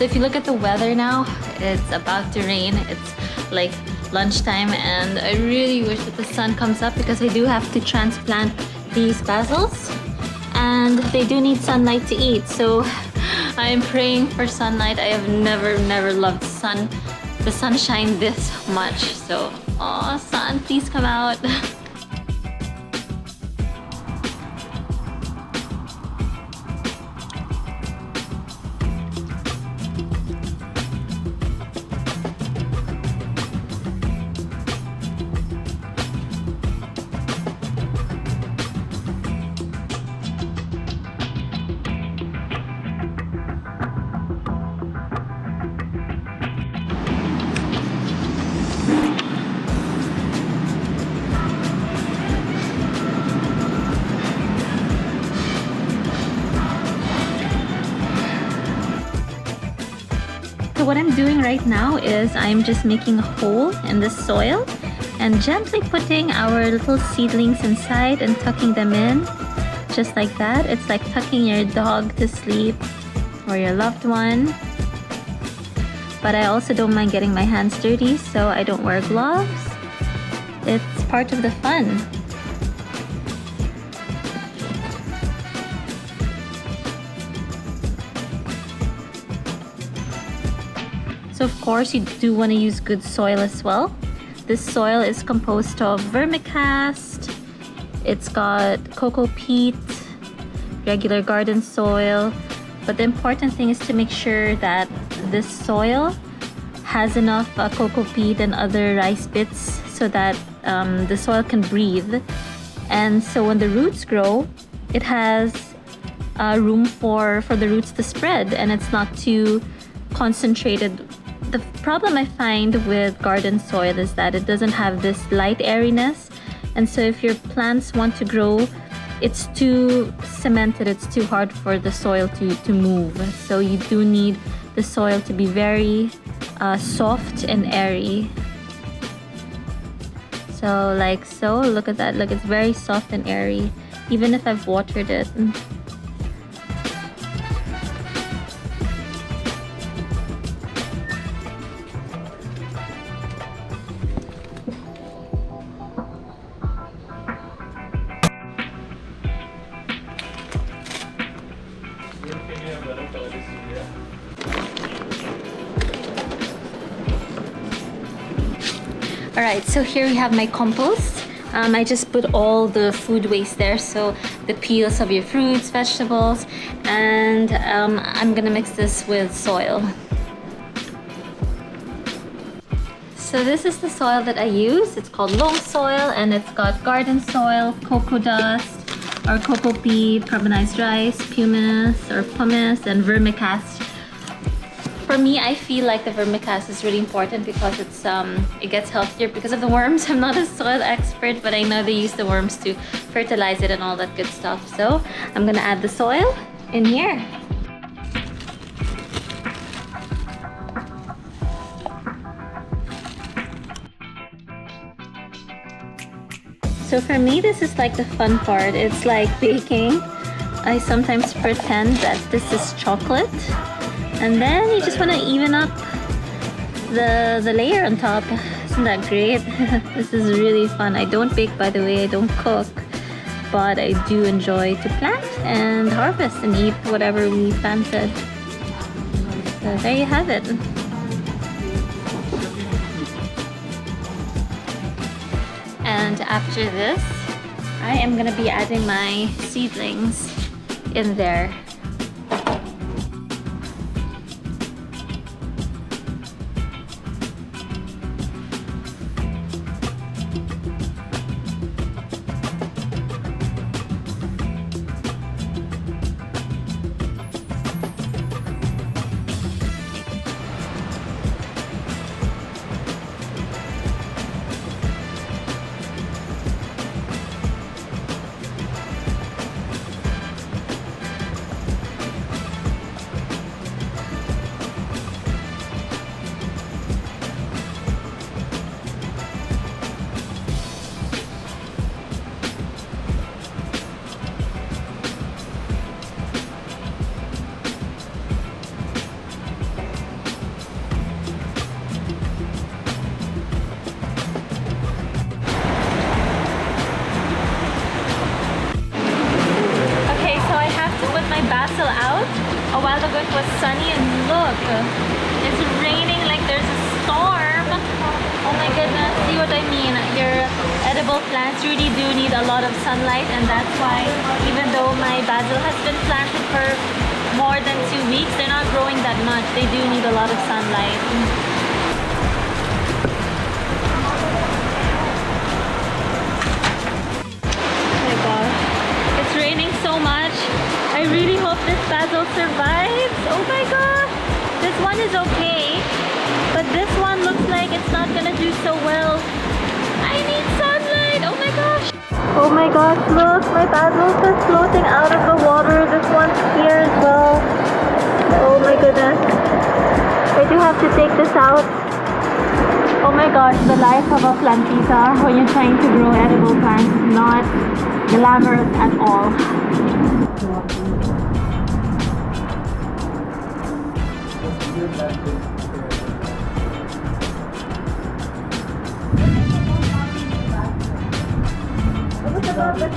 if you look at the weather now, it's about to rain. It's like lunchtime, and I really wish that the sun comes up because I do have to transplant these basils, and they do need sunlight to eat. So I am praying for sunlight. I have never loved the sunshine this much. So, oh, sun, please come out. So what I'm doing right now is I'm just making a hole in the soil and gently putting our little seedlings inside and tucking them in, just like that. It's like tucking your dog to sleep or your loved one. But I also don't mind getting my hands dirty, so I don't wear gloves. It's part of the fun. So of course you do want to use good soil as well. This soil is composed of vermicast, it's got cocoa peat, regular garden soil, but the important thing is to make sure that this soil has enough cocoa peat and other rice bits so that the soil can breathe. And so when the roots grow, it has room for the roots to spread, and it's not too concentrated. The problem I find with garden soil is that it doesn't have this light airiness, and so if your plants want to grow, it's too cemented, it's too hard for the soil to move. So you do need the soil to be very soft and airy. So like so, look at that, look, it's very soft and airy even if I've watered it. Alright, so here we have my compost. I just put all the food waste there, so the peels of your fruits, vegetables, and I'm gonna mix this with soil. So this is the soil that I use. It's called loam soil, and it's got garden soil, cocoa dust, or cocoa peat, carbonized rice, pumice or pumice, and vermicast. For me, I feel like the vermicast is really important because it gets healthier because of the worms. I'm not a soil expert, but I know they use the worms to fertilize it and all that good stuff. So I'm gonna add the soil in here. So for me, this is like the fun part. It's like baking. I sometimes pretend that this is chocolate. And then you just want to even up the layer on top. Isn't that great? This is really fun. I don't bake, by the way. I don't cook. But I do enjoy to plant and harvest and eat whatever we planted. So there you have it. And after this, I am going to be adding my seedlings in there. while ago it was sunny, and look, it's raining like there's a storm. Oh my goodness, see what I mean? Your edible plants really do need a lot of sunlight, and that's why even though my basil has been planted for more than 2 weeks, they're not growing that much. They do need a lot of sunlight. Oh my gosh, it's raining so much. I really hope this basil survives. Oh my gosh, this one is okay, but this one looks like it's not gonna do so well. I need sunlight. Oh my gosh. Oh my gosh, look, my basil's just floating out of the water. This one's here as well. Oh my goodness. I do have to take this out. Oh my gosh, the life of a plantita when you're trying to grow edible plants is not glamorous at all. What about this?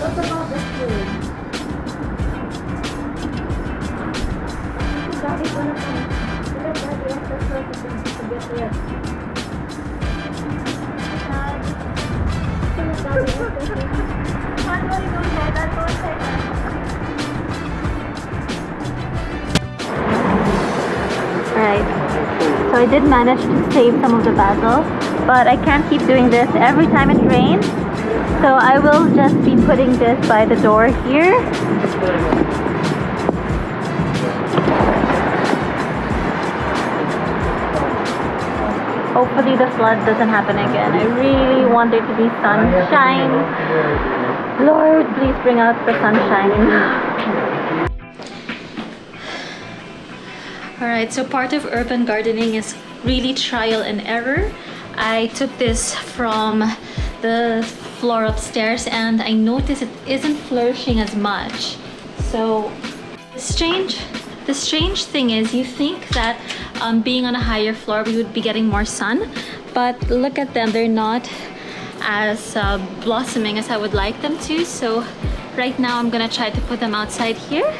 What about this food? Daddy's gonna come. Because Daddy has the first to get rid. Alright, so I did manage to save some of the basil, but I can't keep doing this every time it rains. So I will just be putting this by the door here. Hopefully the flood doesn't happen again. I really want there to be sunshine. Lord, please bring out the sunshine. Alright, so part of urban gardening is really trial and error. I took this from the floor upstairs and I noticed it isn't flourishing as much. So the strange thing is, you think that being on a higher floor we would be getting more sun, but look at them, they're not as blossoming as I would like them to. So right now I'm gonna try to put them outside here,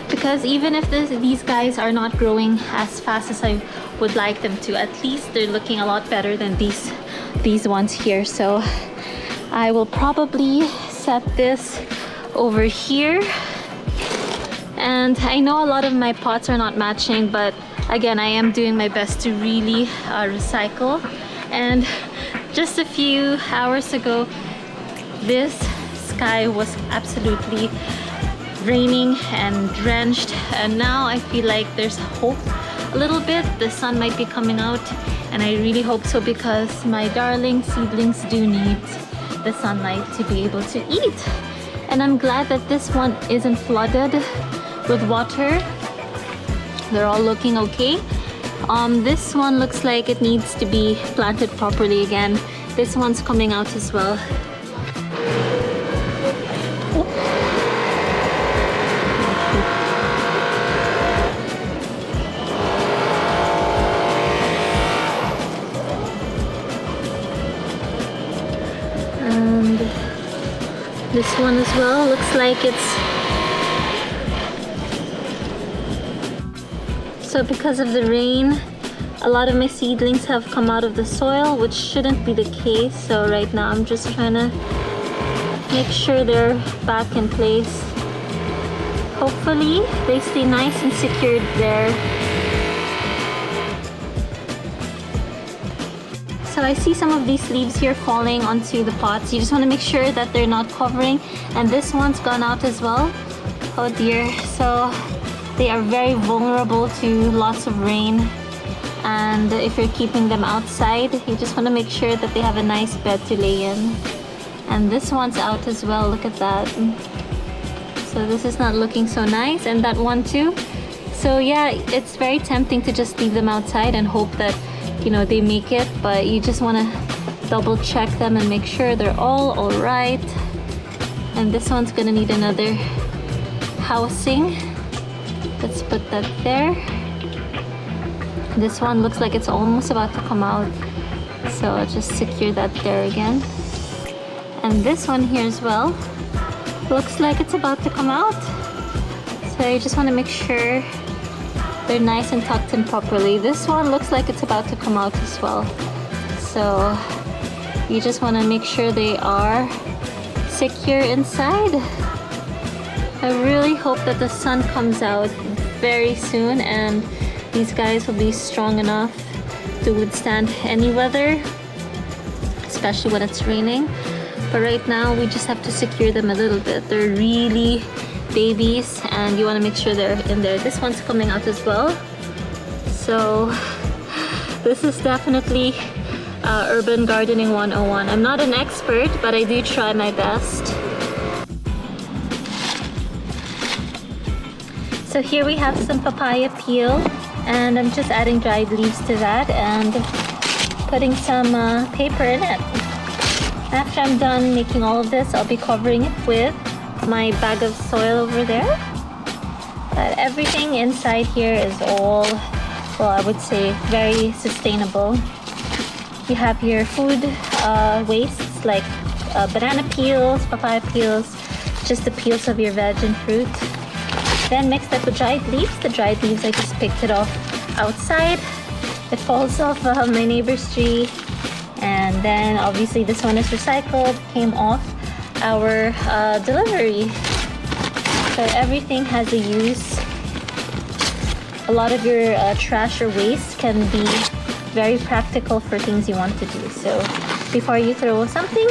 because even if these guys are not growing as fast as I would like them to, at least they're looking a lot better than these ones here. So I will probably set this over here. And I know a lot of my pots are not matching, but again, I am doing my best to really recycle. And just a few hours ago, this sky was absolutely raining and drenched, and now I feel like there's hope a little bit. The sun might be coming out, and I really hope so, because my darling seedlings do need the sunlight to be able to eat. And I'm glad that this one isn't flooded with water. They're all looking okay. This one looks like it needs to be planted properly again. This one's coming out as well. And this one as well looks like it's... So because of the rain, a lot of my seedlings have come out of the soil, which shouldn't be the case. So right now I'm just trying to make sure they're back in place. Hopefully they stay nice and secured there. So I see some of these leaves here falling onto the pots. You just want to make sure that they're not covering. And this one's gone out as well. Oh dear. So they are very vulnerable to lots of rain. And if you're keeping them outside, you just want to make sure that they have a nice bed to lay in. And this one's out as well. Look at that. So this is not looking so nice. And that one too. So yeah, it's very tempting to just leave them outside and hope that, you know, they make it. But you just want to double check them and make sure they're all right. And this one's gonna need another housing. Let's put that there. This one looks like it's almost about to come out. So I'll just secure that there again. And this one here as well looks like it's about to come out. So you just want to make sure they're nice and tucked in properly. This one looks like it's about to come out as well. So you just want to make sure they are secure inside. I really hope that the sun comes out very soon and these guys will be strong enough to withstand any weather, especially when it's raining. But right now we just have to secure them a little bit. They're really babies and you want to make sure they're in there. This one's coming out as well. So this is definitely Urban Gardening 101. I'm not an expert, but I do try my best. So here we have some papaya peel and I'm just adding dried leaves to that and putting some paper in it. After I'm done making all of this, I'll be covering it with my bag of soil over there. But everything inside here is all, well, I would say very sustainable. You have your food wastes like banana peels, papaya peels, just the peels of your veg and fruit. Then mixed up with dried leaves. The dried leaves, I just picked it off outside. It falls off my neighbor's tree. And then obviously this one is recycled, came off our delivery. So everything has a use. A lot of your trash or waste can be very practical for things you want to do. So before you throw something,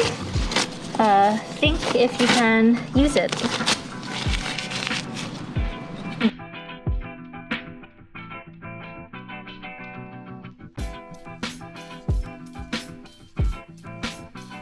think if you can use it.